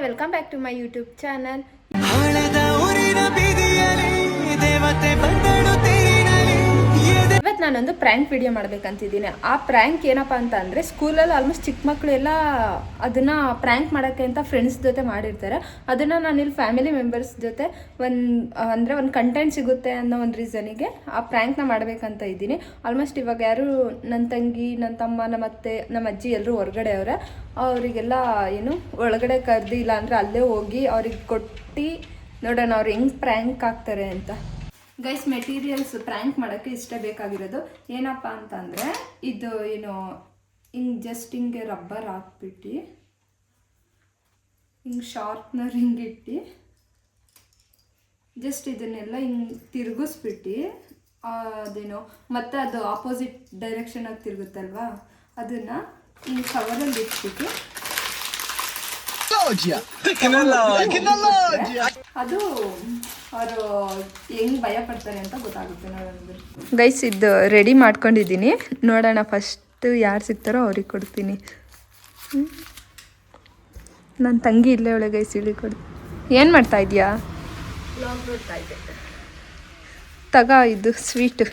Welcome back to my YouTube channel. ಇವತ್ತು ನಾನೊಂದು prank video ಮಾಡ್ಬೇಕಂತಿದ್ದೀನಿ. ಆ ಪ್ರ್ಯಾಂಕ್ ಏನಪ್ಪ ಅಂತ ಅಂದರೆ, ಸ್ಕೂಲಲ್ಲಿ ಆಲ್ಮೋಸ್ಟ್ ಚಿಕ್ಕ ಮಕ್ಕಳೆಲ್ಲ ಅದನ್ನು ಪ್ರ್ಯಾಂಕ್ ಮಾಡೋಕ್ಕೆ ಅಂತ ಫ್ರೆಂಡ್ಸ್ ಜೊತೆ ಮಾಡಿರ್ತಾರೆ. ಅದನ್ನು ನಾನಿಲ್ಲಿ ಫ್ಯಾಮಿಲಿ ಮೆಂಬರ್ಸ್ ಜೊತೆ ಒಂದು ಕಂಟೆಂಟ್ ಸಿಗುತ್ತೆ ಅನ್ನೋ ಒಂದು ರೀಸನಿಗೆ ಆ ಪ್ರ್ಯಾಂಕ್ನ ಮಾಡಬೇಕಂತ ಇದ್ದೀನಿ. ಆಲ್ಮೋಸ್ಟ್ ಇವಾಗ ಯಾರು ನನ್ನ ತಂಗಿ, ನನ್ನ ತಮ್ಮ, ನಮ್ಮ ಅತ್ತೆ, ನಮ್ಮ ಅಜ್ಜಿ ಎಲ್ಲರೂ ಹೊರಗಡೆ ಅವರ ಅವರಿಗೆಲ್ಲ ಒಳಗಡೆ ಕರೆದಿಲ್ಲ ಅಂದರೆ ಅಲ್ಲೇ ಹೋಗಿ ಅವ್ರಿಗೆ ಕೊಟ್ಟು ನೋಡೋಣ ಅವ್ರು ಹೆಂಗೆ ಪ್ರ್ಯಾಂಕ್ ಆಗ್ತಾರೆ ಅಂತ. ಗೈಸ್, ಮೆಟೀರಿಯಲ್ಸ್ ಪ್ರ್ಯಾಂಕ್ ಮಾಡೋಕ್ಕೆ ಇಷ್ಟ ಬೇಕಾಗಿರೋದು ಏನಪ್ಪ ಅಂತಂದರೆ, ಇದು ಹಿಂಗೆ ರಬ್ಬರ್ ಹಾಕ್ಬಿಟ್ಟು ಹಿಂಗೆ ಶಾರ್ಪ್ನರ್ ಹಿಂಗಿಟ್ಟು ಜಸ್ಟ್ ಇದನ್ನೆಲ್ಲ ಹಿಂಗೆ ತಿರುಗಿಸ್ಬಿಟ್ಟು ಮತ್ತೆ ಅದು ಆಪೋಸಿಟ್ ಡೈರೆಕ್ಷನಾಗಿ ತಿರುಗುತ್ತಲ್ವಾ, ಅದನ್ನು ಹಿಂಗೆ ಕವರಲ್ಲಿ ಇಟ್ಬಿಟ್ಟು ಅದು ಅವರು ಹೆಂಗೆ ಭಯ ಪಡ್ತಾರೆ ಅಂತ ಗೊತ್ತಾಗುತ್ತೆ. ನೋಡೋಣ ಗೈಸ್, ಇದು ರೆಡಿ ಮಾಡ್ಕೊಂಡಿದ್ದೀನಿ. ನೋಡೋಣ ಫಸ್ಟ್ ಯಾರು ಸಿಗ್ತಾರೋ ಅವ್ರಿಗೆ ಕೊಡ್ತೀನಿ. ನನ್ನ ತಂಗಿ ಇಲ್ಲೇ ಒಳಗೆ ಗೈಸ್, ಇಳಿ ಕೊಡು. ಏನು ಮಾಡ್ತಾ ಇದೆಯಾ? ತಗ, ಇದು ಸ್ವೀಟ್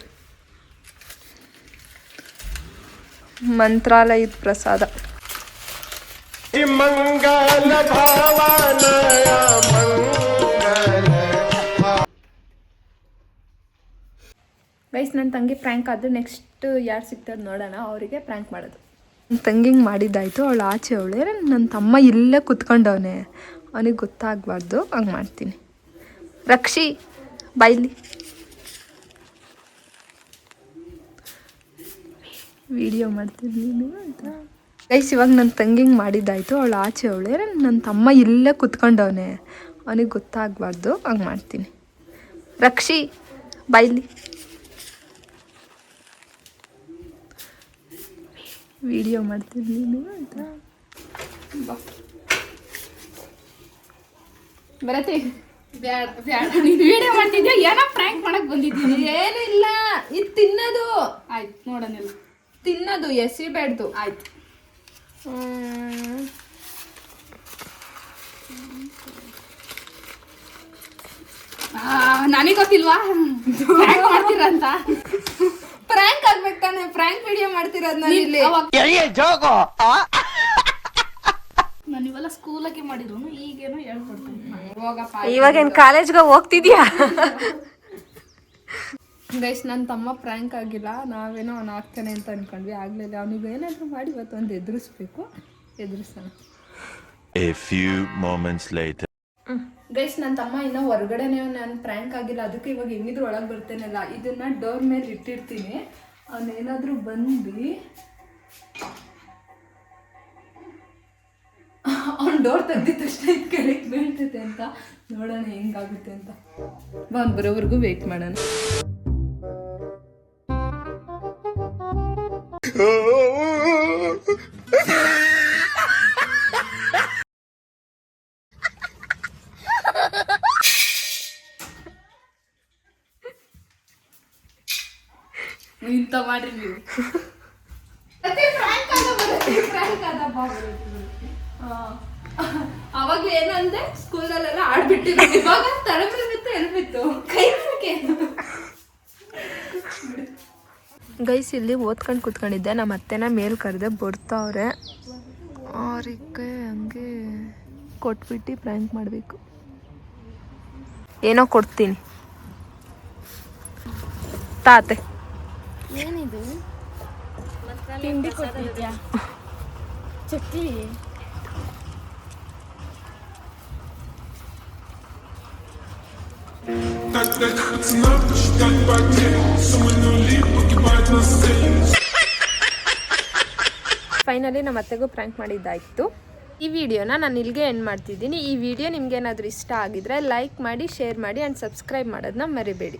ಮಂತ್ರಾಲಯದ ಪ್ರಸಾದ. ಗೈಸ್, ನನ್ನ ತಂಗಿ ಪ್ರ್ಯಾಂಕ್ ಆದರೂ ನೆಕ್ಸ್ಟ್ ಯಾರು ಸಿಗ್ತಾರೆ ನೋಡೋಣ, ಅವರಿಗೆ ಪ್ರ್ಯಾಂಕ್ ಮಾಡೋದು. ನನ್ನ ತಂಗಿಗೆ ಮಾಡಿದ್ದಾಯಿತು, ಅವಳು ಆಚೆ ಅವಳೆ, ನನ್ನ ತಮ್ಮ ಇಲ್ಲೇ ಕುತ್ಕೊಂಡವನೆ, ಅವನಿಗೆ ಗೊತ್ತಾಗಬಾರ್ದು, ಹಂಗೆ ಮಾಡ್ತೀನಿ. ರಕ್ಷಿ ಬೈಲಿ, ವಿಡಿಯೋ ಮಾಡ್ತೀನಿ ಅಂತ. ಗೈಸ್, ಇವಾಗ ನನ್ನ ತಂಗಿಗೆ ಮಾಡಿದ್ದಾಯಿತು, ಅವಳು ಆಚೆ ಅವಳೆ, ನನ್ನ ತಮ್ಮ ಇಲ್ಲೇ ಕುತ್ಕೊಂಡವನೆ, ಅವನಿಗೆ ಗೊತ್ತಾಗಬಾರ್ದು, ಹಂಗೆ ಮಾಡ್ತೀನಿ. ರಕ್ಷಿ ಬೈಲಿ, ವಿಡಿಯೋ ಮಾಡ್ತೀನಿ ಅಂತ. ಬರತಿ ಬ್ಯಾಡ ನೀನು ವಿಡಿಯೋ ಮಾಡ್ತಿದ್ಯಾ? ಏನೋ ಪ್ರ್ಯಾಂಕ್ ಮಾಡಕ್ ಬಂದಿದ್ದೀನಿ. ಏನು ಇಲ್ಲ, ಇದು ತಿನ್ನೋದು. ಆಯ್ತು, ನೋಡೋಣ. ತಿನ್ನೋದು, ಎಸಿಬೇಡ್ದು. ಆಯ್ತು. ನನಗೆ ಗೊತ್ತಿಲ್ವಾ ಪ್ರ್ಯಾಂಕ್ ಮಾಡ್ತೀರ ಅಂತ? ಪ್ರ್ಯಾಂಕ್ ಆಗ್ಬೇಕು ತಾನೆ, ಪ್ರ್ಯಾಂಕ್ ವಿಡಿಯೋ ಮಾಡ್ತಿರೋದು ನಾನು ಇಲ್ಲಿ. ನಾನು ಇವೆಲ್ಲ ಸ್ಕೂಲಕ್ಕೆ ಮಾಡಿದ್ರು, ಈಗೇನೋ ಹೇಳ್ಕೊಡ್ತೀನಿ. ಹೋಗಪ್ಪ, ಇವಾಗೇನು ಕಾಲೇಜ್ಗೆ ಹೋಗ್ತಿದ್ಯಾ? ಗೈಸ್, ನನ್ನ ತಮ್ಮ ಪ್ರ್ಯಾಂಕ್ ಆಗಿಲ್ಲ, ನಾವೇನೋ ಅವ್ನು ಆಗ್ತಾನೆ ಅಂತ ಅನ್ಕೊಂಡ್ವಿ, ಆಗಲಿಲ್ಲ. ಅವನಿಗೆ ಏನಾದರೂ ಮಾಡಿ ಇವತ್ತು ಒಂದು ಎದುರಿಸ್ಬೇಕು, ಎದುರಿಸೋಣ. ಗೈಸ್, ನನ್ನ ತಮ್ಮ ಇನ್ನೂ ಹೊರಗಡೆನೇ, ನಾನು ಪ್ರ್ಯಾಂಕ್ ಆಗಿಲ್ಲ, ಅದಕ್ಕೆ ಇವಾಗ ಹೆಂಗಿದ್ರು ಒಳಗೆ ಬರ್ತೇನಲ್ಲ, ಇದನ್ನು ಡೋರ್ ಮೇಲೆ ಇಟ್ಟಿರ್ತೀನಿ. ಅವನೇನಾದರೂ ಬಂದು ಅವ್ನು ಡೋರ್ ತೆಗ್ದಿದ ತಕ್ಷಣ ಇದು ಕೆಳಗೆ ಬೀಳ್ತೈತೆ ಅಂತ ನೋಡೋಣ ಹೆಂಗಾಗುತ್ತೆ ಅಂತ. ಅವ್ನು ಬರೋವರೆಗೂ ವೆಯ್ಟ್ ಮಾಡೋಣ. ಇಂತ ಮಾಡ್ರಿ ನೀವು. ಅವಾಗ ಏನಂದ್ರೆ ಸ್ಕೂಲಲ್ಲೆಲ್ಲ ಆಡ್ಬಿಟ್ಟಿದ್ರು, ಇವಾಗ ತರಬೇತಿ ಬಿತ್ತು ಎಲ್ಬಿತ್ತು ಕೈ. ಗೈಸ್, ಇಲ್ಲಿ ಓದ್ಕೊಂಡು ಕೂತ್ಕೊಂಡಿದ್ದೆ, ನಮ್ಮ ಅತ್ತೆನ ಮೇಲ್ ಕರೆದೆ, ಬರ್ತಾವ್ರೆ. ಅವ್ರಿಗೆ ಹಂಗೆ ಕೊಟ್ಬಿಟ್ಟು ಪ್ರ್ಯಾಂಕ್ ಮಾಡಬೇಕು. ಏನೋ ಕೊಡ್ತೀನಿ ತಾತೆ. ಏನಿದು ತಿಂಡಿ ಕೊಟ್ಟಿದ್ಯಾ? ಚಕ್ಲಿ. ಫೈನಲಿ ನಮ್ಮ ಅತ್ತೆಗೂ ಪ್ರ್ಯಾಂಕ್ ಮಾಡಿದ್ದಾಯಿತು. ಈ ವಿಡಿಯೋನ ನಾನು ಇಲ್ಲಿಗೆ ಎಂಡ್ ಮಾಡ್ತಿದ್ದೀನಿ. ಈ ವಿಡಿಯೋ ನಿಮ್ಗೆ ಏನಾದರೂ ಇಷ್ಟ ಆಗಿದ್ರೆ ಲೈಕ್ ಮಾಡಿ, ಶೇರ್ ಮಾಡಿ ಆ್ಯಂಡ್ ಸಬ್ಸ್ಕ್ರೈಬ್ ಮಾಡೋದನ್ನ ಮರಿಬೇಡಿ.